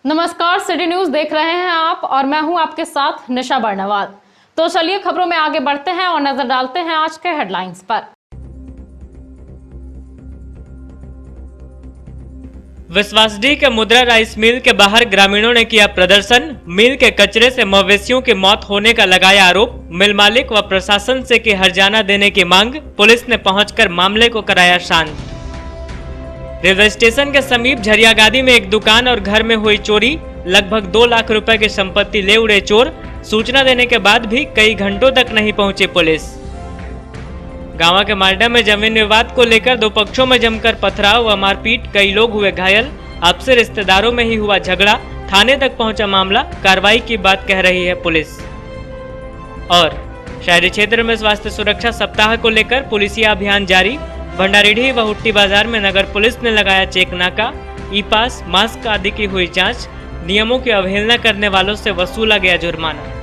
नमस्कार, city news देख रहे हैं आप और मैं हूं आपके साथ निशा बर्नवाल। तो चलिए खबरों में आगे बढ़ते हैं और नजर डालते हैं आज के हेडलाइंस पर। विश्वासडीह के मुद्रा राइस मिल के बाहर ग्रामीणों ने किया प्रदर्शन। मिल के कचरे से मवेशियों की मौत होने का लगाया आरोप। मिल मालिक व प्रशासन से की हर्जाना देने की मांग। पुलिस ने पहुंचकर मामले को कराया शांत। रेलवे स्टेशन के समीप झरियागादी में एक दुकान और घर में हुई चोरी। लगभग 2 लाख रुपए की संपत्ति ले उड़े चोर। सूचना देने के बाद भी कई घंटों तक नहीं पहुंची पुलिस। गांवा के मालडा में जमीन विवाद को लेकर दो पक्षों में जमकर पथराव व मारपीट। कई लोग हुए घायल। आपसे रिश्तेदारों में ही हुआ झगड़ा। थाने तक पहुंचा मामला। कार्रवाई की बात कह रही है पुलिस। और शहरी क्षेत्र में स्वास्थ्य सुरक्षा सप्ताह को लेकर पुलिसिया अभियान जारी। भंडारीडीह व हुट्टी बाजार में नगर पुलिस ने लगाया चेक नाका। ई पास, मास्क आदि की हुई जांच। नियमों की अवहेलना करने वालों से वसूला गया जुर्माना।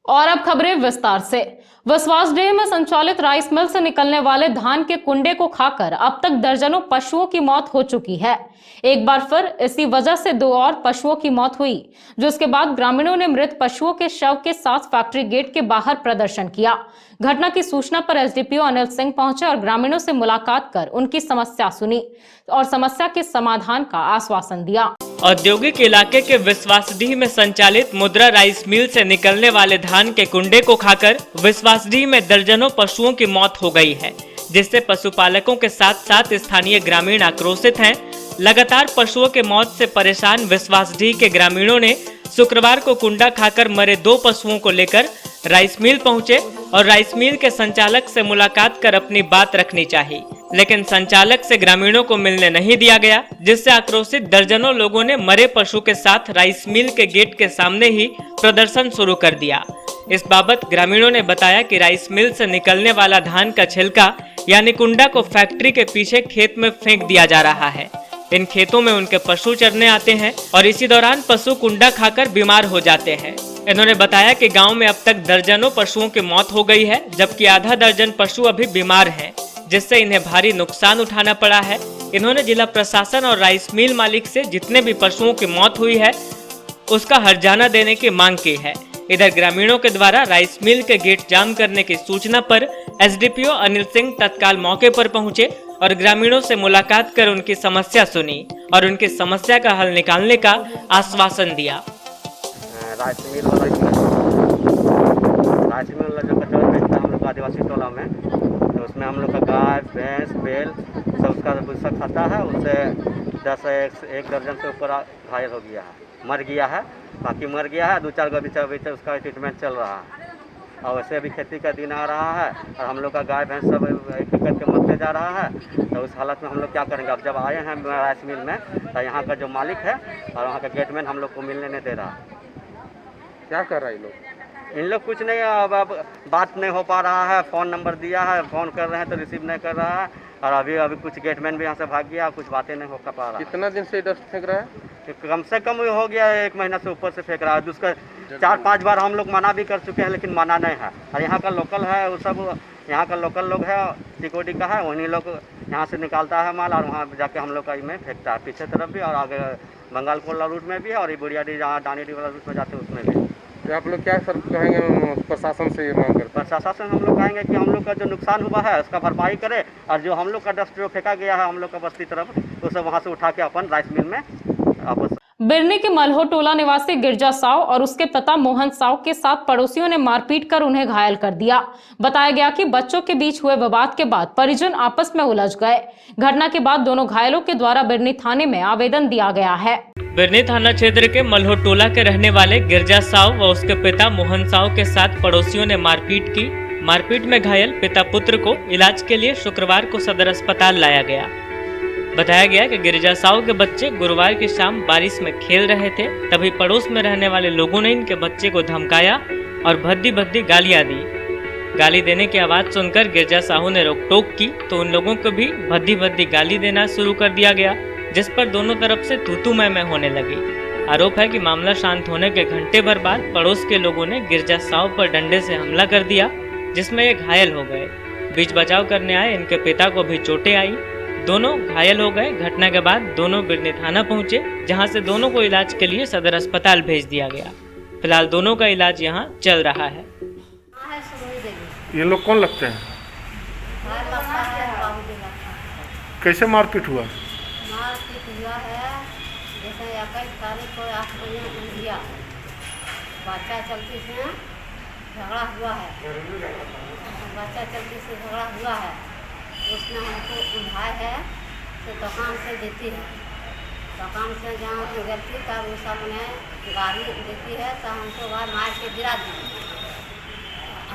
और अब खबरें विस्तार से। विश्वासडीह में संचालित राइस मिल से निकलने वाले धान के कुंडे को खाकर अब तक दर्जनों पशुओं की मौत हो चुकी है। एक बार फिर इसी वजह से 2 और पशुओं की मौत हुई, जिसके बाद ग्रामीणों ने मृत पशुओं के शव के साथ फैक्ट्री गेट के बाहर प्रदर्शन किया। घटना की सूचना पर एसडीपीओ अनिल सिंह पहुंचे और ग्रामीणों से मुलाकात कर उनकी समस्या सुनी और समस्या के समाधान का आश्वासन दिया। औद्योगिक इलाके के विश्वासडीह में संचालित मुद्रा राइस मिल से निकलने वाले धान के कुंडे को खाकर विश्वासडीह में दर्जनों पशुओं की मौत हो गई है, जिससे पशुपालकों के साथ साथ स्थानीय ग्रामीण आक्रोशित हैं। लगातार पशुओं के मौत से परेशान विश्वासडीह के ग्रामीणों ने शुक्रवार को कुंडा खाकर मरे 2 पशुओं को लेकर राइस मिल पहुंचे और राइस मिल के संचालक से मुलाकात कर अपनी बात रखनी चाहिए, लेकिन संचालक से ग्रामीणों को मिलने नहीं दिया गया, जिससे आक्रोशित दर्जनों लोगों ने मरे पशु के साथ राइस मिल के गेट के सामने ही प्रदर्शन शुरू कर दिया। इस बाबत ग्रामीणों ने बताया कि राइस मिल से निकलने वाला धान का छिलका यानी कुंडा को फैक्ट्री के पीछे खेत में फेंक दिया जा रहा है। इन खेतों में उनके पशु चरने आते हैं और इसी दौरान पशु कुंडा खाकर बीमार हो जाते हैं। इन्होंने बताया कि गांव में अब तक दर्जनों पशुओं की मौत हो गई है, जबकि आधा दर्जन पशु अभी बीमार हैं, जिससे इन्हें भारी नुकसान उठाना पड़ा है। इन्होंने जिला प्रशासन और राइस मिल मालिक से जितने भी पशुओं की मौत हुई है उसका हर्जाना देने की मांग की है। इधर ग्रामीणों के द्वारा राइस मिल के गेट जाम करने की सूचना पर एसडीपीओ अनिल सिंह तत्काल मौके पर पहुंचे और ग्रामीणों से मुलाकात कर उनकी समस्या सुनी और उनकी समस्या का हल निकालने का आश्वासन दिया। राइस मिल वाला जो कचरा बेचता है हम लोग आदिवासी टोला में, तो उसमें हम लोग का गाय, भैंस, बैल सब उसका भूसा खाता है। उससे 1 दर्जन से ऊपर घायल हो गया है, मर गया है। बाकी मर गया है, 2-4 गो बीच उसका ट्रीटमेंट चल रहा है। और वैसे अभी खेती का दिन आ रहा है और हम लोग का गाय भैंस सब एक करके मरते जा रहा है। तो उस हालत में हम लोग क्या करेंगे? अब जब आए हैं राइस मिल में, तो यहाँ का जो मालिक है और वहाँ का गेटमैन हम लोग को मिलने नहीं दे रहा है। क्या कर रहा है इन लोग कुछ नहीं, अब बात नहीं हो पा रहा है। फ़ोन नंबर दिया है, फ़ोन कर रहे हैं तो रिसीव नहीं कर रहा है। और अभी कुछ गेटमैन भी यहाँ से भाग गया, कुछ बातें नहीं हो पा रहा है। कितना दिन से डस्ट फेंक रहा है? कम से कम हो गया 1 महीना से ऊपर से फेंक रहा है। उसका 4-5 बार हम लोग मना भी कर चुके हैं, लेकिन मना नहीं है। और यहाँ का लोकल है, वो सब यहाँ का लोकल लोग है, टिकोडी का है, उन्हीं लोग यहाँ से निकालता है माल और वहाँ जाके हम लोग का में फेंकता है, पीछे तरफ भी और आगे बंगाल कोला रूट में भी है और बुढ़ियाडी जहाँ डानीडी वाला रूट में जाते हैं उसमें भी। तो आप लोग क्या सर कहेंगे प्रशासन से? ये मांग करते प्रशासन हम लोग कहेंगे कि हम लोग का जो नुकसान हुआ है उसका भरपाई करे और जो हम लोग का डस्ट जो फेंका गया है हम लोग का बस्ती तरफ, वो सब वहाँ से उठा के अपन राइस मिल में वापस। बिरनी के मल्हो टोला निवासी गिरजा साव और उसके पिता मोहन साव के साथ पड़ोसियों ने मारपीट कर उन्हें घायल कर दिया। बताया गया कि बच्चों के बीच हुए विवाद के बाद परिजन आपस में उलझ गए। घटना के बाद दोनों घायलों के द्वारा बिरनी थाने में आवेदन दिया गया है। बिरनी थाना क्षेत्र के मल्हो टोला के रहने वाले गिरजा साव व उसके पिता मोहन साव के साथ पड़ोसियों ने मारपीट की। मारपीट में घायल पिता पुत्र को इलाज के लिए शुक्रवार को सदर अस्पताल लाया गया। बताया गया कि गिरजा साव के बच्चे गुरुवार की शाम बारिश में खेल रहे थे, तभी पड़ोस में रहने वाले लोगों ने इनके बच्चे को धमकाया और भद्दी भद्दी गालियां दी। गाली देने की आवाज सुनकर गिरजा साहू ने रोक टोक की तो उन लोगों को भी भद्दी भद्दी गाली देना शुरू कर दिया गया, जिस पर दोनों तरफ से तू मैं होने लगी। आरोप है कि मामला शांत होने के घंटे भर बाद पड़ोस के लोगों ने गिरजा साव पर डंडे से हमला कर दिया, जिसमें ये घायल हो गए। बीच बचाव करने आए इनके पिता को भी चोटें आई। दोनों घायल हो गए। घटना के बाद दोनों बिरनी थाना पहुंचे, जहां से दोनों को इलाज के लिए सदर अस्पताल भेज दिया गया। फिलहाल दोनों का इलाज यहां चल रहा है। ये लोग कौन लगते हैं? कैसे मारपीट हुआ? मारपीट हुआ है जैसे 21 तारीख को 8 बजे इंडिया बच्चा चलती से झगड़ा हुआ है। बच्चा चलती से झगड़ा हुआ है, उसने हमको उठाया है तो दुकान से देती है। दुकान से जहाँ गलती का वो सामने गाड़ी देती है तो हमको वहाँ मार के गिरा दी।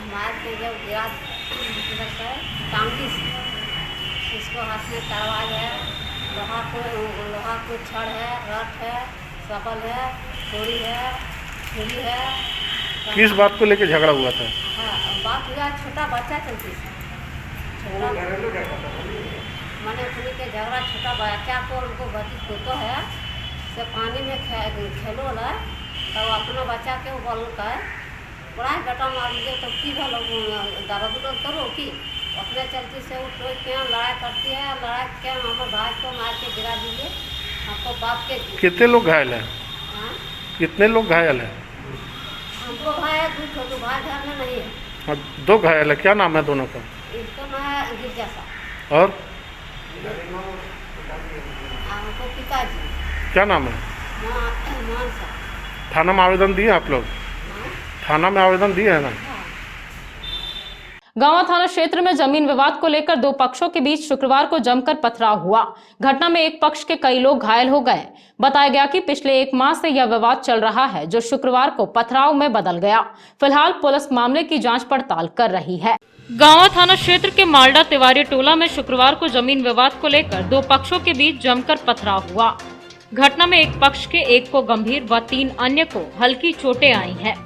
मार के जब गिरा लगता है टांगी से इसको हाथ में तलवार है, लोहा को छड़ है, रट है, सबल है, थोड़ी है, छुरी है। किस बात को लेकर झगड़ा हुआ था? हाँ, बात हुआ छोटा बच्चा चलती से छोटा मैंने अपने के झगड़ा छोटा बच्चा को उनको बच्ची तो है से पानी में खेलो ला तो अपना बच्चा के बोल का बड़ा बेटा मार लीजिए तो की भलो दर्द करो कि अपने चलती से वो टोक के लड़ाई करती है। लड़ाई के हमारे भाई को मार के गिरा दीजिए। हमको बाप के कितने लोग घायल हैं? हाँ, कितने लोग घायल हैं? हमको भाई है दो छोटू भाई घर में नहीं है। हाँ, 2 घायल है। क्या नाम है दोनों का? इसको मैं गिरजा सा और हमको पिताजी क्या नाम है? मान सा। थाना में आवेदन दिए आप लोग? हाँ, थाना में आवेदन दिए है ना? हाँ। गांवा थाना क्षेत्र में जमीन विवाद को लेकर 2 पक्षों के बीच शुक्रवार को जमकर पथराव हुआ। घटना में एक पक्ष के कई लोग घायल हो गए। बताया गया कि पिछले 1 माह से यह विवाद चल रहा है, जो शुक्रवार को पथराव में बदल गया। फिलहाल पुलिस मामले की जांच पड़ताल कर रही है। गांवा थाना क्षेत्र के मालडा तिवारी टोला में शुक्रवार को जमीन विवाद को लेकर 2 पक्षों के बीच जमकर पथराव हुआ। घटना में एक पक्ष के एक को गंभीर व 3 अन्य को हल्की चोटें आई हैं।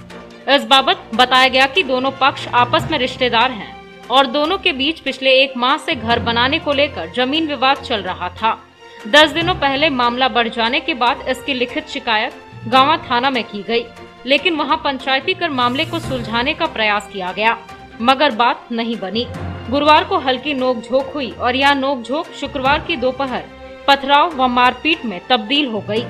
इस बाबत बताया गया कि दोनों पक्ष आपस में रिश्तेदार हैं और दोनों के बीच पिछले 1 माह से घर बनाने को लेकर जमीन विवाद चल रहा था। 10 दिनों पहले मामला बढ़ जाने के बाद इसकी लिखित शिकायत गांवा थाना में की गई, लेकिन वहां पंचायती कर मामले को सुलझाने का प्रयास किया गया, मगर बात नहीं बनी। गुरुवार को हल्की नोकझोंक हुई और यह नोकझोंक शुक्रवार की दोपहर पथराव व मारपीट में तब्दील हो गई।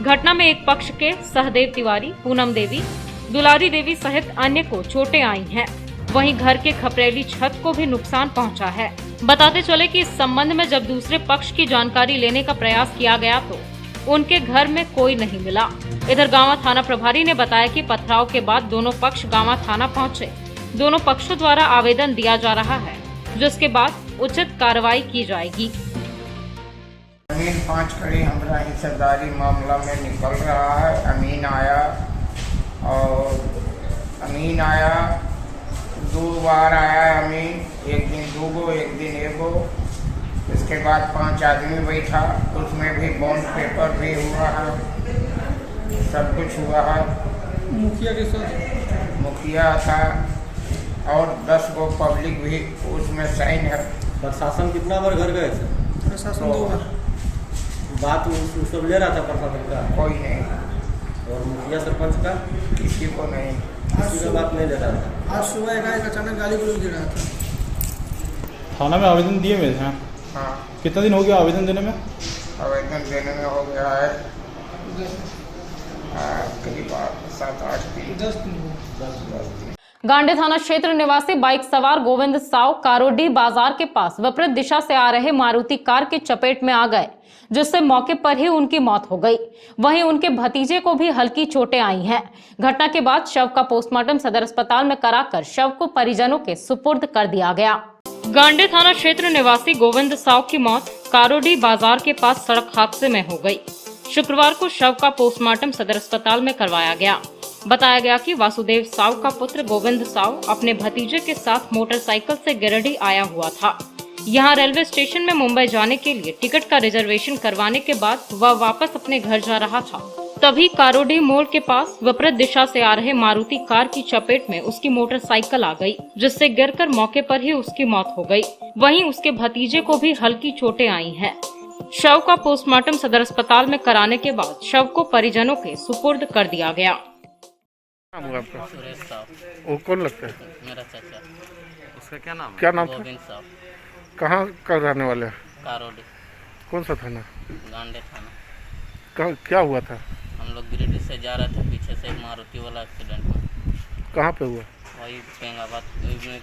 घटना में एक पक्ष के सहदेव तिवारी, पूनम देवी, दुलारी देवी सहित अन्य को चोटें आई हैं। वहीं घर के खपरेली छत को भी नुकसान पहुंचा है। बताते चले कि इस संबंध में जब दूसरे पक्ष की जानकारी लेने का प्रयास किया गया तो उनके घर में कोई नहीं मिला। इधर गांवा थाना प्रभारी ने बताया कि पथराव के बाद दोनों पक्ष गांवा थाना पहुंचे। दोनों पक्षों द्वारा आवेदन दिया जा रहा है, जिसके बाद उचित कार्रवाई की जाएगी। जमीन 5 कड़ी हमारा हिस्सेदारी मामला में निकल रहा है। अमीन आया 2 बार आया है अमीन, एक दिन 2 गो, एक दिन 1 गो। इसके बाद 5 आदमी बैठा, उसमें भी बॉन्ड पेपर भी हुआ है, सब कुछ हुआ है। मुखिया के साथ मुखिया था और 10 गो पब्लिक भी उसमें साइन है। प्रशासन कितना बार घर गए थे? प्रशासन 2 बार बात वो सब ले रहा था प्रशासन का? कोई नहीं। और मुखिया सरपंच का? किसी को नहीं, किसी का बात नहीं ले रहा था। आज सुबह एकाएक अचानक गाली गलौज दे रहा था। थाना में आवेदन दिए हुए हैं? हाँ, कितना दिन हो गया आवेदन देने में? आवेदन देने में हो गया है करीब 7-8 दिन। 10 दिन। गांडे थाना क्षेत्र निवासी बाइक सवार गोविंद साव कारोडी बाजार के पास विपरीत दिशा से आ रहे मारुति कार की चपेट में आ गए, जिससे मौके पर ही उनकी मौत हो गई। वहीं उनके भतीजे को भी हल्की चोटें आई हैं। घटना के बाद शव का पोस्टमार्टम सदर अस्पताल में कराकर शव को परिजनों के सुपुर्द कर दिया गया। गांडे थाना क्षेत्र निवासी गोविंद साव की मौत कारोडी बाजार के पास सड़क हादसे में हो गई। शुक्रवार को शव का पोस्टमार्टम सदर अस्पताल में करवाया गया। बताया गया कि वासुदेव साव का पुत्र गोविंद साव अपने भतीजे के साथ मोटरसाइकिल से गिरिडीह आया हुआ था। यहां रेलवे स्टेशन में मुंबई जाने के लिए टिकट का रिजर्वेशन करवाने के बाद वह वापस अपने घर जा रहा था। तभी कारोडी मोड़ के पास विपरीत दिशा से आ रहे मारुति कार की चपेट में उसकी मोटरसाइकिल आ गई, जिससे गिरकर मौके पर ही उसकी मौत हो गई। वहीं उसके भतीजे को भी हल्की चोटें आई हैं। शव का पोस्टमार्टम सदर अस्पताल में कराने के बाद शव को परिजनों के सुपुर्द कर दिया गया। नाम हुआ आपका? सुरेश साहब वो कौन लगता है? मेरा चाचा। उसका क्या नाम है? क्या नाम था? गोविंद साहब, कहाँ का रहने वाले हैं? कारोडी, कौन सा थाना? गांडे थाना। क्या हुआ था? हम लोग गिरिडीह से जा रहे थे, पीछे से एक मारुति वाला एक्सीडेंट हुआ। कहाँ पे हुआ? वही पेंगाबाद में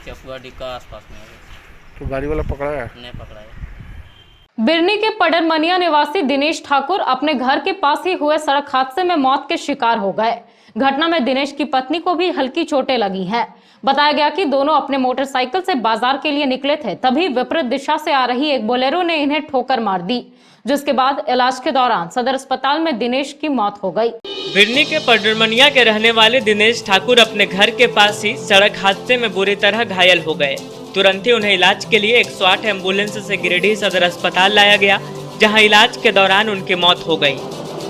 चकुआडी का आसपास में हुआ। तो गाड़ी वाला पकड़ाया? नहीं पकड़ाया। बिरनी के पडरमनिया निवासी दिनेश ठाकुर अपने घर के पास ही हुए सड़क हादसे में मौत के शिकार हो गए। घटना में दिनेश की पत्नी को भी हल्की चोटें लगी हैं। बताया गया कि दोनों अपने मोटरसाइकिल से बाजार के लिए निकले थे, तभी विपरीत दिशा से आ रही एक बोलेरो ने इन्हें ठोकर मार दी, जिसके बाद इलाज के दौरान सदर अस्पताल में दिनेश की मौत हो गई। बिरनी के पडरमनिया के रहने वाले दिनेश ठाकुर अपने घर के पास ही सड़क हादसे में बुरी तरह घायल हो गए। तुरंत ही उन्हें इलाज के लिए 108 एम्बुलेंस से गिरिडीह सदर अस्पताल लाया गया, जहां इलाज के दौरान उनकी मौत हो गई।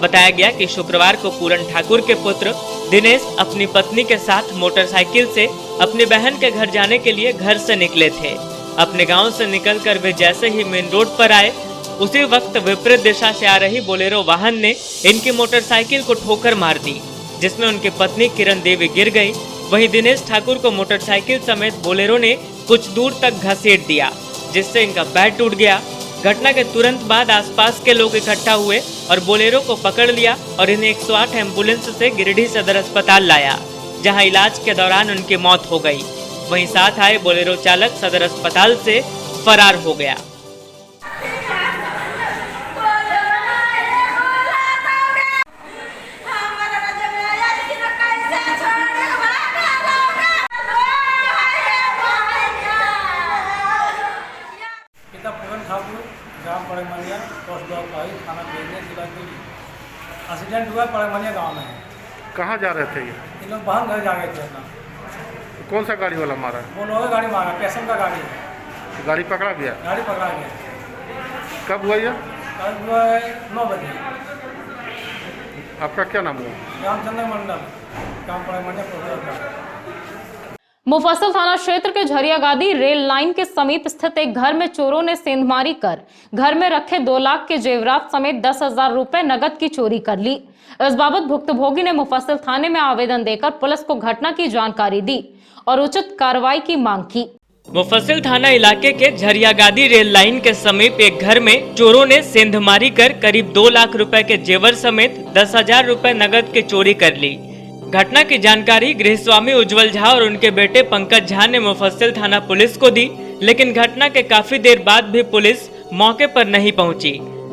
बताया गया कि शुक्रवार को पूरन ठाकुर के पुत्र दिनेश अपनी पत्नी के साथ मोटरसाइकिल से अपनी बहन के घर जाने के लिए घर से निकले थे। अपने गांव से निकलकर वे जैसे ही मेन रोड पर आए, उसी वक्त विपरीत दिशा से आ रही बोलेरो वाहन ने इनकी मोटरसाइकिल को ठोकर मार दी, जिसमें उनकी पत्नी किरण देवी गिर गई। वहीं दिनेश ठाकुर को मोटरसाइकिल समेत बोलेरो ने कुछ दूर तक घसीट दिया, जिससे इनका पैर टूट गया। घटना के तुरंत बाद आसपास के लोग इकट्ठा हुए और बोलेरो को पकड़ लिया और इन्हें 108 एम्बुलेंस से गिरिडीह सदर अस्पताल लाया, जहां इलाज के दौरान उनकी मौत हो गई। वहीं साथ आए बोलेरो चालक सदर अस्पताल से फरार हो गया। ग्राम पड़मनिया, पोस्ट ब्लॉक थाना बेगने, जिला दिल्ली। एक्सीडेंट हुआ पड़मनिया गांव में। कहाँ जा रहे थे ये? लोग बहन घर जा गए थे अपना। कौन सा गाड़ी वाला मारा? बोलो गाड़ी मारा, पैसन का गाड़ी है। तो गाड़ी पकड़ा गया? गाड़ी पकड़ा गया। कब हुआ ये? कल हुआ 9 बजे। आपका क्या नाम हुआ? रामचंद्र मंडल, ग्राम पड़मनिया, पोस्ट ब्लॉक। मुफस्सिल थाना क्षेत्र के झरियागादी रेल लाइन के समीप स्थित एक घर में चोरों ने सेंधमारी कर घर में रखे 2 लाख के जेवरात समेत 10,000 रुपए नगद की चोरी कर ली। इस बाबत भुक्तभोगी ने मुफस्सिल थाने में आवेदन देकर पुलिस को घटना की जानकारी दी और उचित कार्रवाई की मांग की। मुफस्सिल थाना इलाके के झरियागादी रेल लाइन के समीप एक घर में चोरों ने सेंधमारी कर करीब 2 लाख रुपए के जेवर समेत 10,000 रुपए नगद की चोरी कर ली। घटना की जानकारी गृहस्वामी उज्जवल झा और उनके बेटे पंकज झा ने मुफस्सिल थाना पुलिस को दी, लेकिन घटना के काफी देर बाद भी पुलिस मौके पर नहीं पहुंची।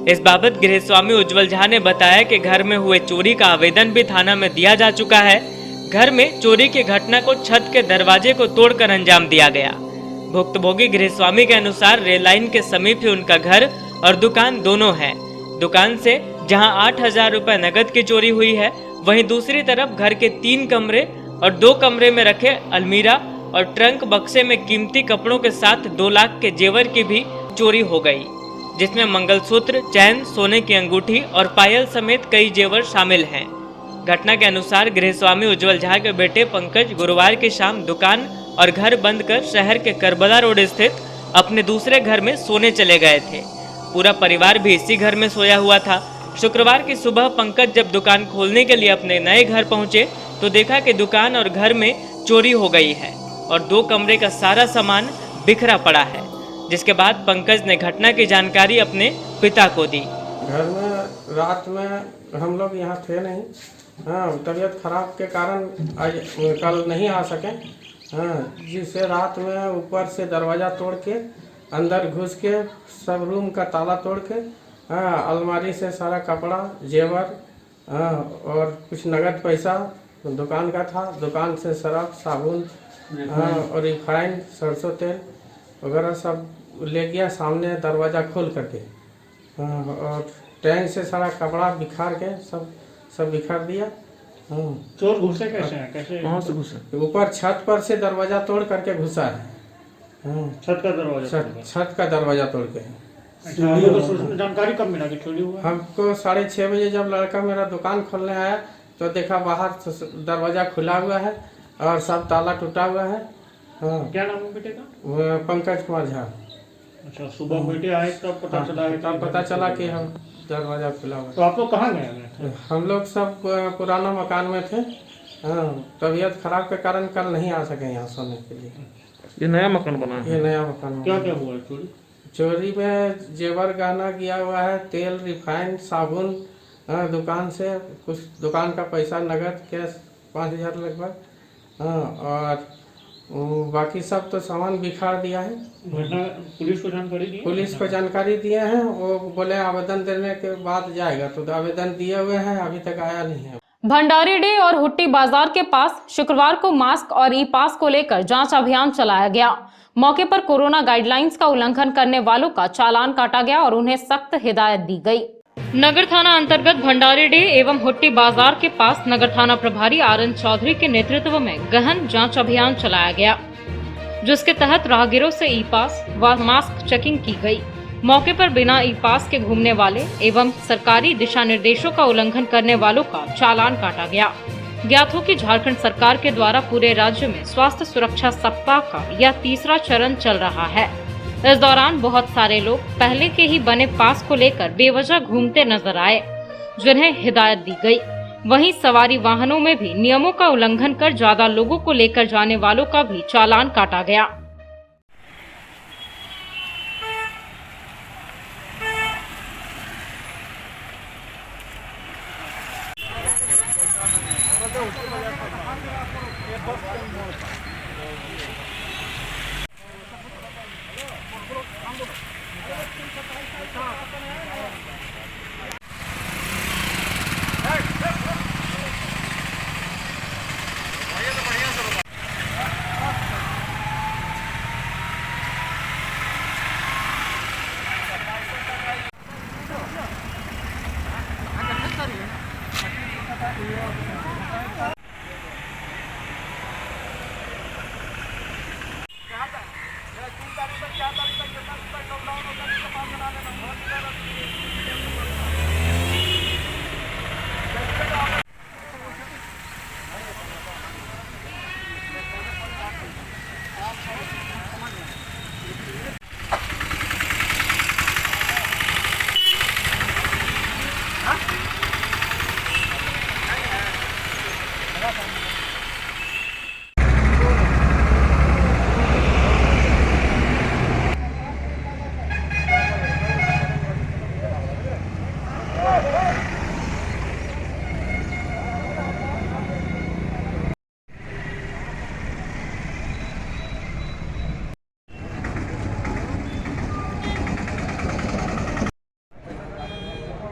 इस बाबत गृहस्वामी उज्जवल झा ने बताया कि घर में हुए चोरी का आवेदन भी थाना में दिया जा चुका है। घर में चोरी की घटना को छत के दरवाजे को तोड़कर अंजाम दिया गया। भुक्तभोगी गृहस्वामी के अनुसार रेल लाइन के समीप ही उनका घर और दुकान दोनों है। दुकान से जहां 8,000 रुपए नगद की चोरी हुई है, वहीं दूसरी तरफ घर के 3 कमरे और 2 कमरे में रखे अलमीरा और ट्रंक बक्से में कीमती कपड़ों के साथ 2 लाख के जेवर की भी चोरी हो गई, जिसमें मंगलसूत्र, चैन, सोने की अंगूठी और पायल समेत कई जेवर शामिल हैं। घटना के अनुसार गृहस्वामी उज्जवल झा के बेटे पंकज गुरुवार की शाम दुकान और घर बंद कर शहर के करबला रोड स्थित अपने दूसरे घर में सोने चले गए थे। पूरा परिवार भी इसी घर में सोया हुआ था। शुक्रवार की सुबह पंकज जब दुकान खोलने के लिए अपने नए घर पहुंचे तो देखा कि दुकान और घर में चोरी हो गई है और 2 कमरे का सारा सामान बिखरा पड़ा है, जिसके बाद पंकज ने घटना की जानकारी अपने पिता को दी। घर में रात में हम लोग यहाँ थे नहीं, हाँ, तबीयत खराब के कारण आज कल नहीं आ सके, हाँ, जिससे रात में ऊपर से दरवाज़ा तोड़ के अंदर घुस के सब रूम का ताला तोड़ के, हाँ, अलमारी से सारा कपड़ा, जेवर, हाँ, और कुछ नगद पैसा दुकान का था। दुकान से सरफ, साबुन, हाँ, और रिफाइन, सरसों तेल वगैरह सब ले गया सामने दरवाज़ा खोल करके, हाँ, और टैंक से सारा कपड़ा बिखार के सब बिखार दिया। हाँ। चोर घुसे कैसे हैं? कैसे कहाँ से घुसे? ऊपर छत पर से दरवाज़ा तोड़ करके घुसा है। हाँ। छत का दरवाजा? छत का दरवाज़ा तोड़ के। जानकारी कब मिला कि चोरी हुआ? हमको 6:30 बजे जब लड़का मेरा दुकान खोलने आया तो देखा बाहर दरवाज़ा खुला हुआ है और सब ताला टूटा हुआ है। हाँ। क्या नाम है बेटे का? पंकज कुमार झा। अच्छा, सुबह बेटे आए तब पता चला? तब पता चला कि हम दरवाज़ा खुला हुआ। तो आप लोग कहाँ गए? हम लोग सब पुराना मकान में थे, हाँ, तबीयत खराब के कारण कल नहीं आ सके यहाँ सोने के लिए। ये नया मकान बना है? ये नया मकान क्या बना क्या है। हुआ है चोरी? चोरी में जेवर गहना गया हुआ है, तेल, रिफाइंड, साबुन, हाँ, दुकान से कुछ दुकान का पैसा नगद कैश 5,000 लगभग, हाँ, और बाकी सब तो सामान बिखार दिया है। घटना पुलिस को जानकारी दी? पुलिस को जानकारी दिए हैं, वो बोले आवेदन देने के बाद जाएगा, तो आवेदन दिए हुए हैं, अभी तक आया नहीं है। भंडारीडीह और हुट्टी बाजार के पास शुक्रवार को मास्क और ई पास को लेकर जांच अभियान चलाया गया। मौके पर कोरोना गाइडलाइंस का उल्लंघन करने वालों का चालान काटा गया और उन्हें सख्त हिदायत दी गई। नगर थाना अंतर्गत भंडारीडीह एवं हुट्टी बाजार के पास नगर थाना प्रभारी आर.एन. चौधरी के नेतृत्व में गहन जांच अभियान चलाया गया, जिसके तहत राहगीरों से ई पास व मास्क चेकिंग की गई। मौके पर बिना ई पास के घूमने वाले एवं सरकारी दिशा निर्देशों का उल्लंघन करने वालों का चालान काटा गया। ज्ञात हो कि झारखंड सरकार के द्वारा पूरे राज्य में स्वास्थ्य सुरक्षा सप्ताह का यह तीसरा चरण चल रहा है। इस दौरान बहुत सारे लोग पहले के ही बने पास को लेकर बेवजह घूमते नजर आए, जिन्हें हिदायत दी गई। वहीं सवारी वाहनों में भी नियमों का उल्लंघन कर ज्यादा लोगों को लेकर जाने वालों का भी चालान काटा गया।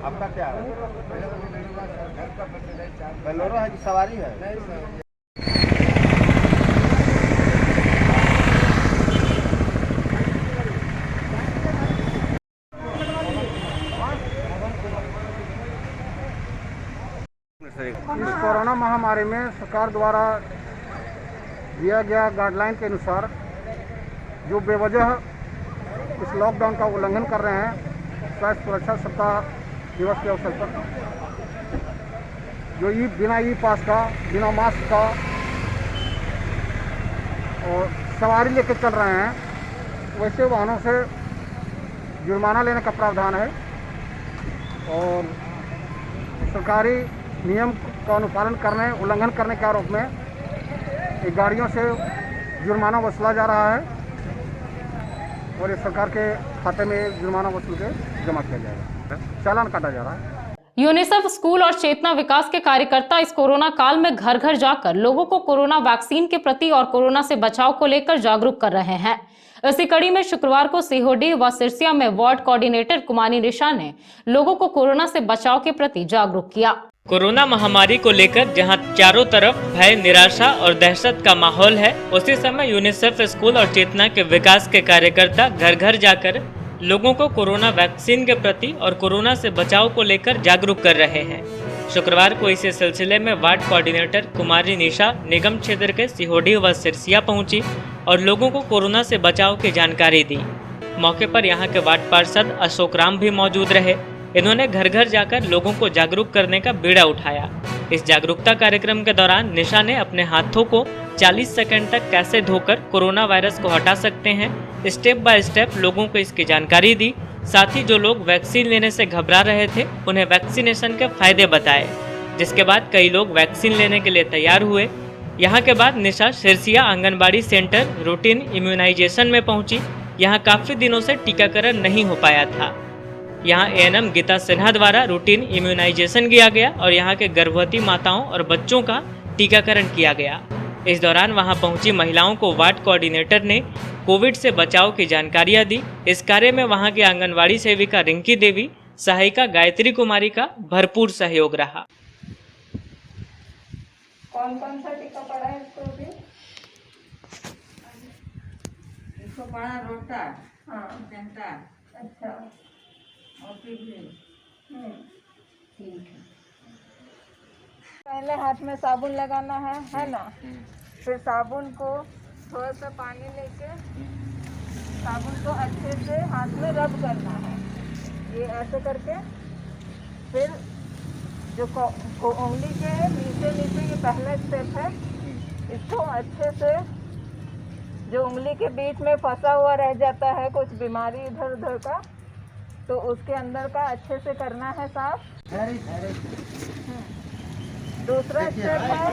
आपका क्या है? बोलेरो है कि सवारी है? इस कोरोना महामारी में सरकार द्वारा दिया गया गाइडलाइन के अनुसार जो बेवजह इस लॉकडाउन का उल्लंघन कर रहे हैं, स्वास्थ्य सुरक्षा सप्ताह दिवस के अवसर पर जो बिना ई पास का, बिना मास्क का और सवारी लेकर चल रहे हैं, वैसे वाहनों से जुर्माना लेने का प्रावधान है और सरकारी नियम का अनुपालन करने, उल्लंघन करने के आरोप में ये गाड़ियों से जुर्माना वसूला जा रहा है और ये सरकार के खाते में जुर्माना वसूल के जमा किया जाएगा, चालान काटा जा रहा है। यूनिसेफ स्कूल और चेतना विकास के कार्यकर्ता इस कोरोना काल में घर घर जाकर लोगों को कोरोना वैक्सीन के प्रति और कोरोना से बचाव को लेकर जागरूक कर रहे हैं। इसी कड़ी में शुक्रवार को सिहोडी व सिरसिया में वार्ड कोऑर्डिनेटर कुमारी निशा ने लोगों को कोरोना से बचाव के प्रति जागरूक किया। कोरोना महामारी को लेकर जहां चारों तरफ भय, निराशा और दहशत का माहौल है, उसी समय यूनिसेफ स्कूल और चेतना के विकास के कार्यकर्ता घर घर जाकर लोगों को कोरोना वैक्सीन के प्रति और कोरोना से बचाव को लेकर जागरूक कर रहे हैं। शुक्रवार को इसी सिलसिले में वार्ड कोऑर्डिनेटर कुमारी निशा निगम क्षेत्र के सिहोडी व सिरसिया पहुंची और लोगों को कोरोना से बचाव की जानकारी दी। मौके पर यहां के वार्ड पार्षद अशोक राम भी मौजूद रहे। इन्होंने घर घर जाकर लोगों को जागरूक करने का बीड़ा उठाया। इस जागरूकता कार्यक्रम के दौरान निशा ने अपने हाथों को 40 सेकंड तक कैसे धोकर कोरोना वायरस को हटा सकते हैं, स्टेप बाय स्टेप लोगों को इसकी जानकारी दी। साथ ही जो लोग वैक्सीन लेने से घबरा रहे थे, उन्हें वैक्सीनेशन के फायदे बताए, जिसके बाद कई लोग वैक्सीन लेने के लिए तैयार हुए। यहाँ के बाद Nisha Sirsia anganwadi centre routine immunisation में पहुंची। यहाँ काफी दिनों से टीकाकरण नहीं हो पाया था। यहाँ एएनएम गीता सिन्हा द्वारा रूटीन इम्यूनाइजेशन किया गया और यहाँ के गर्भवती माताओं और बच्चों का टीकाकरण किया गया। इस दौरान वहां पहुंची महिलाओं को वार्ड कोऑर्डिनेटर ने कोविड से बचाव की जानकारियां दी। इस कार्य में वहां की आंगनबाड़ी सेविका रिंकी देवी, सहायिका गायत्री कुमारी का भरपूर सहयोग रहा। कौन कौन सा टीका पड़ा है इसको भी? इसको पड़ा रोटा, हाँ, सेंटा अच्छा, और पिपली। ठीक है। पहले हाथ में साबुन लगाना है ना? फिर साबुन को थोड़ा सा पानी लेके साबुन को अच्छे से हाथ में रब करना है, ये ऐसे करके। फिर जो उंगली के नीचे नीचे ये पहला स्टेप है, इसको अच्छे से जो उंगली के बीच में फंसा हुआ रह जाता है कुछ बीमारी इधर उधर का, तो उसके अंदर का अच्छे से करना है साफ। दूसरा स्टेप है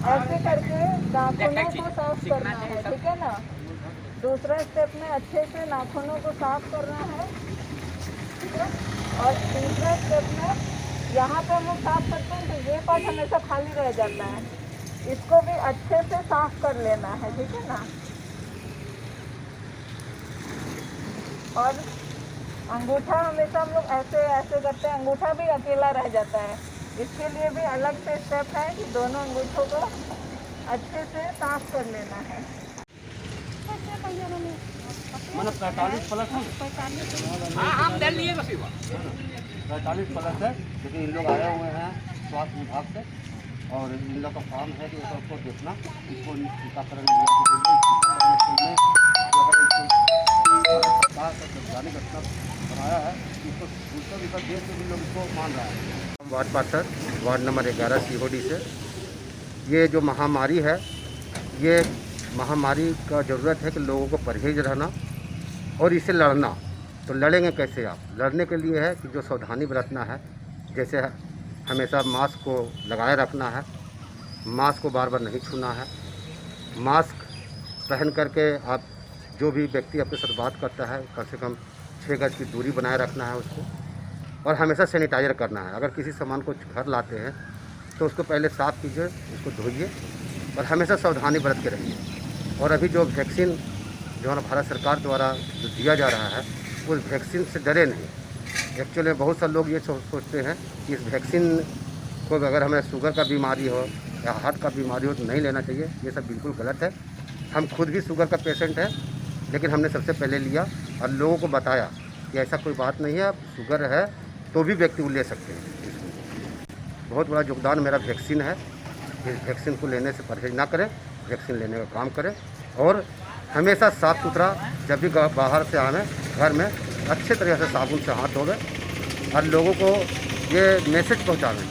ऐसे करके नाखूनों को साफ करना है, ठीक है ना? दूसरा स्टेप में अच्छे से नाखूनों को साफ करना है, ठीक है? और तीसरा स्टेप में यहाँ पे हम लोग साफ करते हैं तो ये पार्ट हमेशा खाली रह जाता है, इसको भी अच्छे से साफ कर लेना है, ठीक है ना? और अंगूठा हमेशा हम लोग ऐसे ऐसे करते हैं, अंगूठा भी अकेला रह जाता है, इसके लिए भी अलग से स्टेप है कि दोनों अंगूठों को अच्छे से साफ कर लेना है। मैंने 45 प्लस है, 45 प्लस है, लेकिन इन लोग आए हुए हैं स्वास्थ्य विभाग से और इन लोग का काम है कि सबको देखना, इसको टीकाकरण बनाया है, इसको दूसरा भी देश से भी लोग इसको मान रहा है। वार्ड पार्षद वार्ड नंबर 11 सीहोडी से, ये जो महामारी है, ये महामारी का ज़रूरत है कि लोगों को परहेज रहना और इसे लड़ना। तो लड़ेंगे कैसे आप? लड़ने के लिए है कि जो सावधानी बरतना है, जैसे हमेशा मास्क को लगाए रखना है, मास्क को बार बार नहीं छूना है, मास्क पहन करके आप जो भी व्यक्ति आपके साथ बात करता है कम से कम 6 गज की दूरी बनाए रखना है उसको, और हमेशा सैनिटाइजर करना है। अगर किसी सामान को घर लाते हैं तो उसको पहले साफ़ कीजिए, उसको धोइए और हमेशा सावधानी बरत के रहिए। और अभी जो वैक्सीन जो हमारा भारत सरकार द्वारा जो दिया जा रहा है, उस वैक्सीन से डरे नहीं। एक्चुअली बहुत सारे लोग ये सोचते हैं कि इस वैक्सीन को अगर हमें शुगर का बीमारी हो या हार्ट का बीमारी हो तो नहीं लेना चाहिए, ये सब बिल्कुल गलत है। हम खुद भी शुगर का पेशेंट है, लेकिन हमने सबसे पहले लिया और लोगों को बताया कि ऐसा कोई बात नहीं है, शुगर है तो भी व्यक्ति वो ले सकते हैं। बहुत बड़ा योगदान मेरा वैक्सीन है। इस वैक्सीन को लेने से परहेज ना करें, वैक्सीन लेने का काम करें और हमेशा साफ़ सुथरा, जब भी बाहर से आवें घर में अच्छे तरह से साबुन से हाथ धोवें और लोगों को ये मैसेज पहुँचावें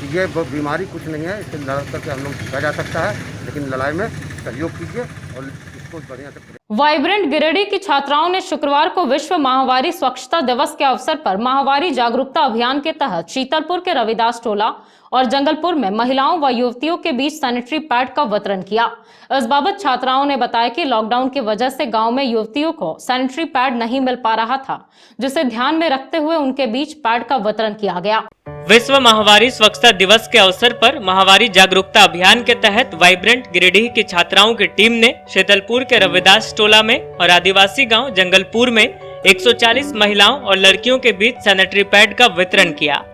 कि ये बीमारी कुछ नहीं है, इससे लड़ करके हम लोग जीता जा सकता है, लेकिन लड़ाई में सहयोग कीजिए और इसको बढ़िया से। वाइब्रेंट गिरिडीह की छात्राओं ने शुक्रवार को विश्व माहवारी स्वच्छता दिवस के अवसर पर माहवारी जागरूकता अभियान के तहत शीतलपुर के रविदास टोला और जंगलपुर में महिलाओं व युवतियों के बीच सैनिटरी पैड का वितरण किया। इस बाबत छात्राओं ने बताया कि लॉकडाउन की वजह से गांव में युवतियों को सैनिटरी पैड नहीं मिल पा रहा था, जिसे ध्यान में रखते हुए उनके बीच पैड का वितरण किया गया। विश्व माहवारी स्वच्छता दिवस के अवसर पर माहवारी जागरूकता अभियान के तहत वाइब्रेंट गिरिडीह की छात्राओं की टीम ने शीतलपुर के रविदास टोला में और आदिवासी गांव जंगलपुर में 140 महिलाओं और लड़कियों के बीच सैनिटरी पैड का वितरण किया।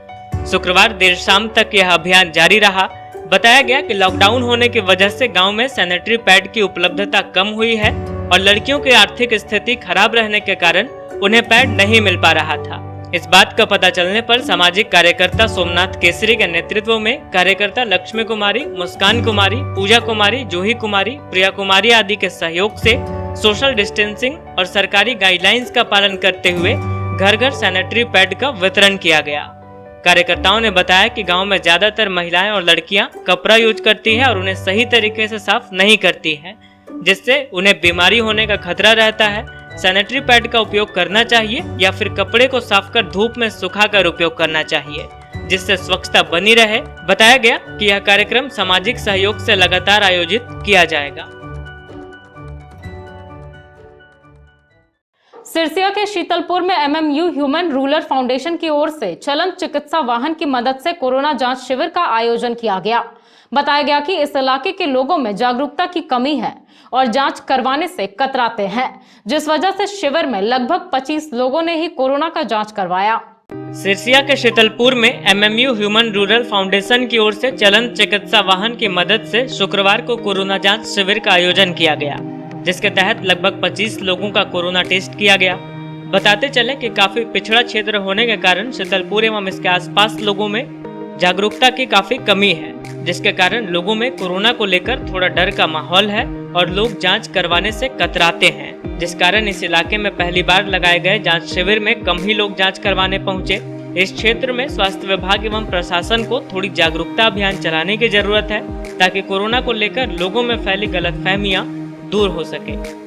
शुक्रवार देर शाम तक यह अभियान जारी रहा। बताया गया कि लॉकडाउन होने की वजह से गांव में सैनिटरी पैड की उपलब्धता कम हुई है और लड़कियों की आर्थिक स्थिति खराब रहने के कारण उन्हें पैड नहीं मिल पा रहा था। इस बात का पता चलने पर सामाजिक कार्यकर्ता सोमनाथ केसरी के नेतृत्व में कार्यकर्ता लक्ष्मी कुमारी, मुस्कान कुमारी, पूजा कुमारी, जूही कुमारी, प्रिया कुमारी आदि के सहयोग से सोशल डिस्टेंसिंग और सरकारी गाइडलाइंस का पालन करते हुए घर घर सैनिटरी पैड का वितरण किया गया। कार्यकर्ताओं ने बताया कि गांव में ज्यादातर महिलाएं और लड़कियां कपड़ा यूज करती हैं और उन्हें सही तरीके से साफ नहीं करती हैं, जिससे उन्हें बीमारी होने का खतरा रहता है। सैनिटरी पैड का उपयोग करना चाहिए या फिर कपड़े को साफ कर धूप में सुखाकर उपयोग करना चाहिए। जिससे स्वच्छता बनी रहे। बताया गया कि यह कार्यक्रम सामाजिक सहयोग से लगातार आयोजित किया जाएगा। सिरसिया के शीतलपुर में MMU ह्यूमन रूरल फाउंडेशन की ओर से चलंत चिकित्सा वाहन की मदद से कोरोना जांच शिविर का आयोजन किया गया। बताया गया कि इस इलाके के लोगों में जागरूकता की कमी है और जांच करवाने से कतराते हैं, जिस वजह से शिविर में लगभग 25 लोगों ने ही कोरोना का जांच करवाया। सिरसिया के शीतलपुर में MMU ह्यूमन रूरल फाउंडेशन की ओर से चलंत चिकित्सा वाहन की मदद से शुक्रवार को कोरोना जांच शिविर का आयोजन किया गया, जिसके तहत लगभग 25 लोगों का कोरोना टेस्ट किया गया। बताते चले कि काफी पिछड़ा क्षेत्र होने के कारण शीतलपुर एवं इसके आसपास लोगों में जागरूकता की काफी कमी है, जिसके कारण लोगों में कोरोना को लेकर थोड़ा डर का माहौल है और लोग जांच करवाने से कतराते हैं, जिस कारण इस इलाके में पहली बार लगाए गए जांच शिविर में कम ही लोग जांच करवाने पहुंचे। इस क्षेत्र में स्वास्थ्य विभाग एवं प्रशासन को थोड़ी जागरूकता अभियान चलाने की जरूरत है, ताकि कोरोना को लेकर लोगों में फैली गलतफहमियां दूर हो सके।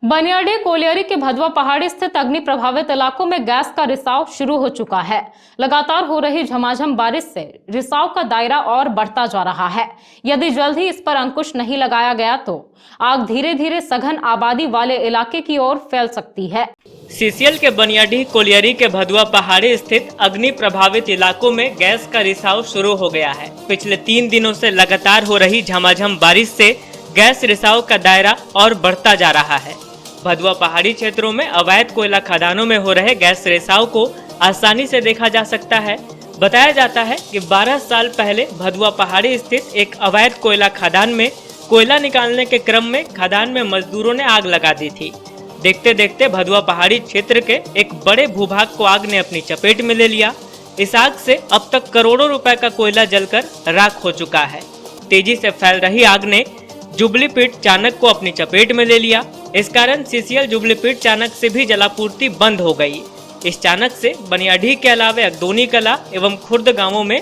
बनियाडीह कोलियरी के भदवा पहाड़ी स्थित अग्नि प्रभावित इलाकों में गैस का रिसाव शुरू हो चुका है। लगातार हो रही झमाझम बारिश से रिसाव का दायरा और बढ़ता जा रहा है। यदि जल्द ही इस पर अंकुश नहीं लगाया गया तो आग धीरे धीरे सघन आबादी वाले इलाके की ओर फैल सकती है। सीसीएल के बनियाडीह कोलियरी के भदवा पहाड़ी स्थित अग्नि प्रभावित इलाकों में गैस का रिसाव शुरू हो गया है। पिछले 3 दिनों से लगातार हो रही झमाझम बारिश से गैस रिसाव का दायरा और बढ़ता जा रहा है। भदवा पहाड़ी क्षेत्रों में अवैध कोयला खदानों में हो रहे गैस रिसाव को आसानी से देखा जा सकता है। बताया जाता है कि 12 साल पहले भदवा पहाड़ी स्थित एक अवैध कोयला खदान में कोयला निकालने के क्रम में खदान में मजदूरों ने आग लगा दी थी। देखते देखते भदवा पहाड़ी क्षेत्र के एक बड़े भूभाग को आग ने अपनी चपेट में ले लिया। इस आग से अब तक करोड़ों रुपए का कोयला जलकर राख हो चुका है। तेजी से फैल रही आग ने जुबली पीट चाणक को अपनी चपेट में ले लिया। इस कारण सीसीएल जुबली पीट चाणक से भी जलापूर्ति बंद हो गई। इस चाणक से बनियाडीह के अलावे अगदोनी कला एवं खुर्द गांवों में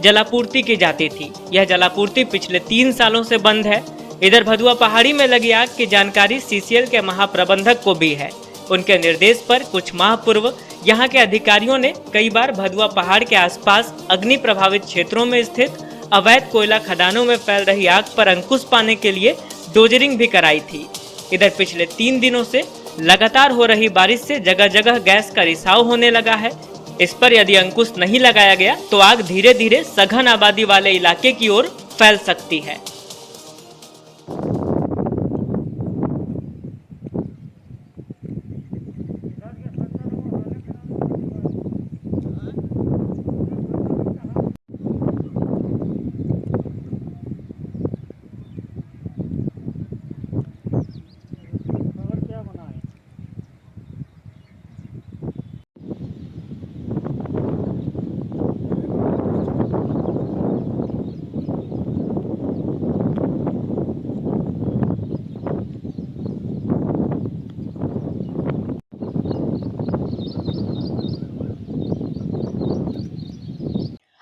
जलापूर्ति की जाती थी। यह जलापूर्ति पिछले 3 सालों से बंद है। इधर भदवा पहाड़ी में लगी आग की जानकारी सीसीएल के महाप्रबंधक को भी है। उनके निर्देश पर कुछ माह पूर्व यहाँ के अधिकारियों ने कई बार भदवा पहाड़ के आसपास अग्नि प्रभावित क्षेत्रों में स्थित अवैध कोयला खदानों में फैल रही आग पर अंकुश पाने के लिए डोजरिंग भी कराई थी। इधर पिछले 3 दिनों से लगातार हो रही बारिश से जगह जगह गैस का रिसाव होने लगा है। इस पर यदि अंकुश नहीं लगाया गया तो आग धीरे धीरे सघन आबादी वाले इलाके की ओर फैल सकती है।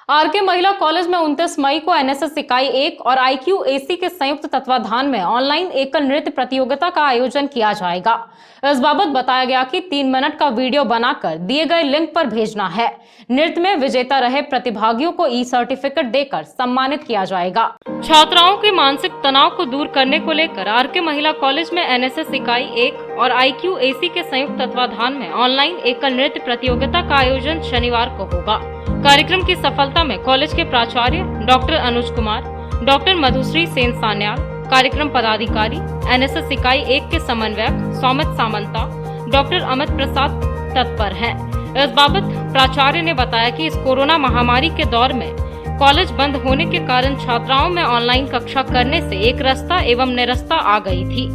आरके महिला कॉलेज में 29 मई को एनएसएस इकाई 1 और IQAC के संयुक्त तत्वाधान में ऑनलाइन एकल नृत्य प्रतियोगिता का आयोजन किया जाएगा। इस बाबत बताया गया कि 3 मिनट का वीडियो बनाकर दिए गए लिंक पर भेजना है। नृत्य में विजेता रहे प्रतिभागियों को सर्टिफिकेट देकर सम्मानित किया जाएगा। छात्राओं के मानसिक तनाव को दूर करने को लेकर आरके महिला कॉलेज में एनएसएस इकाई 1 और IQAC के संयुक्त तत्वाधान में ऑनलाइन एकल नृत्य प्रतियोगिता का आयोजन शनिवार को होगा। कार्यक्रम की सफलता में कॉलेज के प्राचार्य डॉक्टर अनुज कुमार, डॉक्टर मधुश्री सेन सान्याल, कार्यक्रम पदाधिकारी एनएसएस इकाई 1 के समन्वयक सौमित सामंता, डॉक्टर अमित प्रसाद तत्पर हैं। इस बाबत प्राचार्य ने बताया कि इस कोरोना महामारी के दौर में कॉलेज बंद होने के कारण छात्राओं में ऑनलाइन कक्षा करने से एक रास्ता एवं निरस्ता आ गई थी।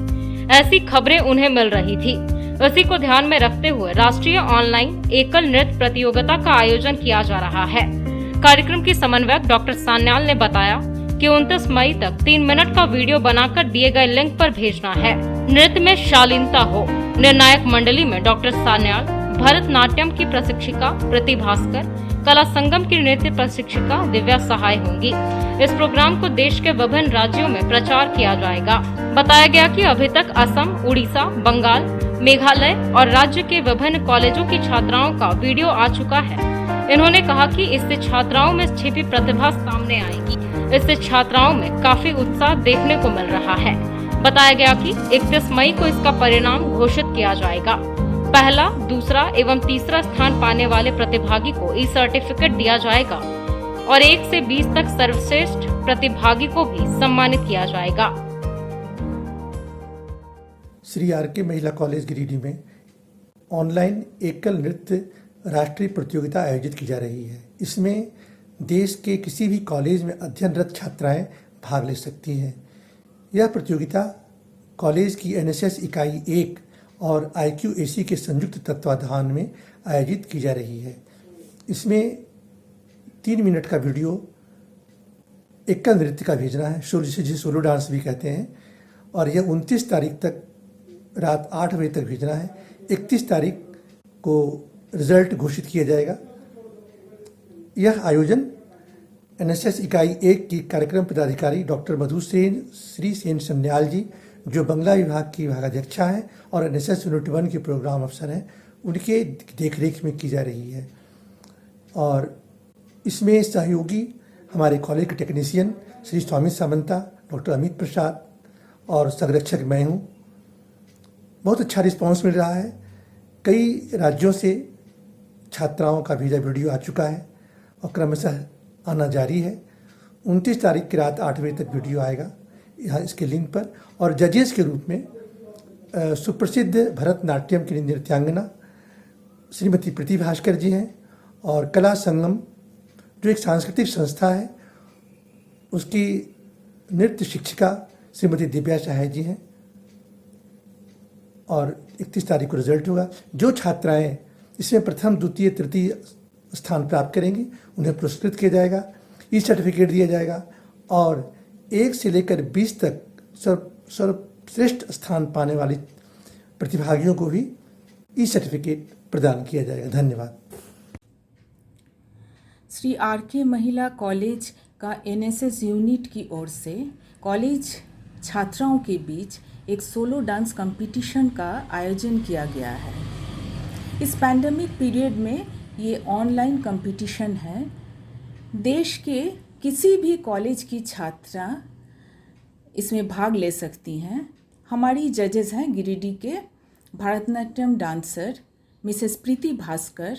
ऐसी खबरें उन्हें मिल रही थी। इसी को ध्यान में रखते हुए राष्ट्रीय ऑनलाइन एकल नृत्य प्रतियोगिता का आयोजन किया जा रहा है। कार्यक्रम की समन्वयक डॉक्टर सान्याल ने बताया कि 29 मई तक 3 मिनट का वीडियो बनाकर दिए गए लिंक पर भेजना है। नृत्य में शालीनता हो। निर्णायक मंडली में डॉक्टर सान्याल, भरतनाट्यम की प्रशिक्षिका प्रीति भास्कर, कला संगम की नृत्य प्रशिक्षिका दिव्या सहाय होंगी। इस प्रोग्राम को देश के विभिन्न राज्यों में प्रचार किया जाएगा। बताया गया कि अभी तक असम, उड़ीसा, बंगाल, मेघालय और राज्य के विभिन्न कॉलेजों की छात्राओं का वीडियो आ चुका है। इन्होंने कहा कि इससे छात्राओं में छिपी प्रतिभा सामने आएगी। इससे छात्राओं में काफी उत्साह देखने को मिल रहा है। बताया गया कि 31 मई को इसका परिणाम घोषित किया जाएगा। पहला, दूसरा एवं तीसरा स्थान पाने वाले प्रतिभागी को ई सर्टिफिकेट दिया जाएगा और 1 से 20 तक सर्वश्रेष्ठ प्रतिभागी को भी सम्मानित किया जाएगा। श्री आर.के. महिला कॉलेज गिरिडीह में ऑनलाइन एकल नृत्य राष्ट्रीय प्रतियोगिता आयोजित की जा रही है। इसमें देश के किसी भी कॉलेज में अध्ययनरत छात्राएं भाग ले सकती हैं। यह प्रतियोगिता कॉलेज की एनएसएस इकाई 1 और IQAC के संयुक्त तत्वाधान में आयोजित की जा रही है। इसमें 3 मिनट का वीडियो एकल नृत्य का भेजना है, जिसे सोलो डांस भी कहते हैं, और यह 29 तारीख तक रात 8 बजे तक भेजना है। 31 तारीख को रिजल्ट घोषित किया जाएगा। यह आयोजन एनएसएस इकाई 1 की कार्यक्रम पदाधिकारी डॉक्टर मधुसेन श्री सेन सन्याल जी, जो बंगला विभाग की विभागाध्यक्षा हैं और एनएसएस यूनिट 1 के प्रोग्राम अफसर हैं, उनके देखरेख में की जा रही है। और इसमें सहयोगी हमारे कॉलेज के टेक्नीशियन श्री स्वामी सामंता, डॉक्टर अमित प्रसाद और संरक्षक मैं हूँ। बहुत अच्छा रिस्पांस मिल रहा है। कई राज्यों से छात्राओं का भेजा वीडियो आ चुका है और क्रमशः आना जारी है। 29 तारीख की रात 8 बजे तक वीडियो आएगा यहाँ इसके लिंक पर। और जजेस के रूप में सुप्रसिद्ध भरतनाट्यम की नृत्यांगना श्रीमती प्रीति भास्कर जी हैं और कला संगम जो एक सांस्कृतिक संस्था है उसकी नृत्य शिक्षिका श्रीमती दिव्या सहाय जी हैं। और 31 तारीख को रिजल्ट होगा। जो छात्राएं इसमें प्रथम, द्वितीय, तृतीय स्थान प्राप्त करेंगी उन्हें पुरस्कृत किया जाएगा, ई सर्टिफिकेट दिया जाएगा और 1 से लेकर 20 तक सर्वश्रेष्ठ स्थान पाने वाले प्रतिभागियों को भी ई सर्टिफिकेट प्रदान किया जाएगा। धन्यवाद। श्री आर.के. महिला कॉलेज का एनएसएस यूनिट की ओर से कॉलेज छात्राओं के बीच एक सोलो डांस कंपटीशन का आयोजन किया गया है। इस पैंडेमिक पीरियड में ये ऑनलाइन कंपटीशन है। देश के किसी भी कॉलेज की छात्रा इसमें भाग ले सकती हैं। हमारी जजेस हैं गिरिडीह के भरतनाट्यम डांसर मिसेस प्रीति भास्कर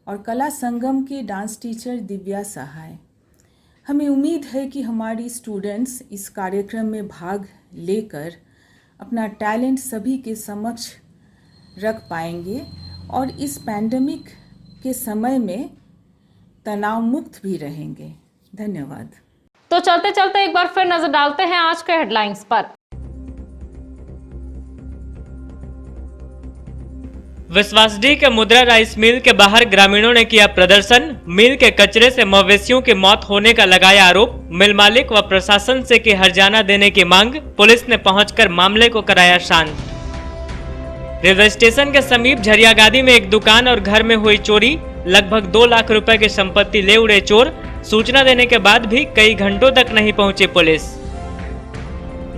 और कला संगम के डांस टीचर दिव्या सहाय। हमें उम्मीद है कि हमारी स्टूडेंट्स इस कार्यक्रम में भाग लेकर अपना टैलेंट सभी के समक्ष रख पाएंगे और इस पैंडेमिक के समय में तनाव मुक्त भी रहेंगे। धन्यवाद। तो चलते चलते एक बार फिर नजर डालते हैं आज के हेडलाइंस पर। विश्वासडीह के मुद्रा राइस मिल के बाहर ग्रामीणों ने किया प्रदर्शन। मिल के कचरे से मवेशियों की मौत होने का लगाया आरोप। मिल मालिक व प्रशासन से की हर्जाना देने की मांग। पुलिस ने पहुंचकर मामले को कराया शांत। रेलवे स्टेशन के समीप झरियागादी में एक दुकान और घर में हुई चोरी। लगभग 2 लाख रुपए की संपत्ति ले उड़े चोर। सूचना देने के बाद भी कई घंटों तक नहीं पहुंची पुलिस।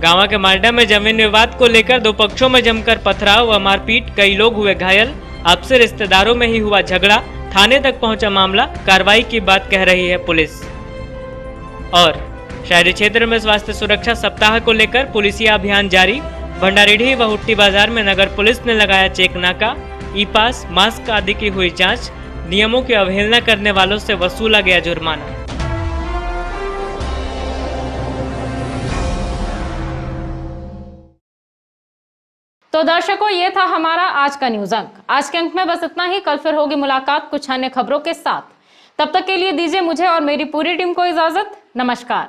गांव के मालडा में जमीन विवाद को लेकर 2 पक्षों में जमकर पथराव व मारपीट। कई लोग हुए घायल। आपसे रिश्तेदारों में ही हुआ झगड़ा। थाने तक पहुंचा मामला। कार्रवाई की बात कह रही है पुलिस। और शहरी क्षेत्र में स्वास्थ्य सुरक्षा सप्ताह को लेकर पुलिसिया अभियान जारी। भंडारीडीह व हुट्टी बाजार में नगर पुलिस ने लगाया चेक नाका। ई पास, मास्क आदि की हुई जांच। नियमों की अवहेलना करने वालों से वसूला गया जुर्माना। तो दर्शकों, ये था हमारा आज का न्यूज अंक। आज के अंक में बस इतना ही। कल फिर होगी मुलाकात कुछ अन्य खबरों के साथ। तब तक के लिए दीजिए मुझे और मेरी पूरी टीम को इजाजत। नमस्कार।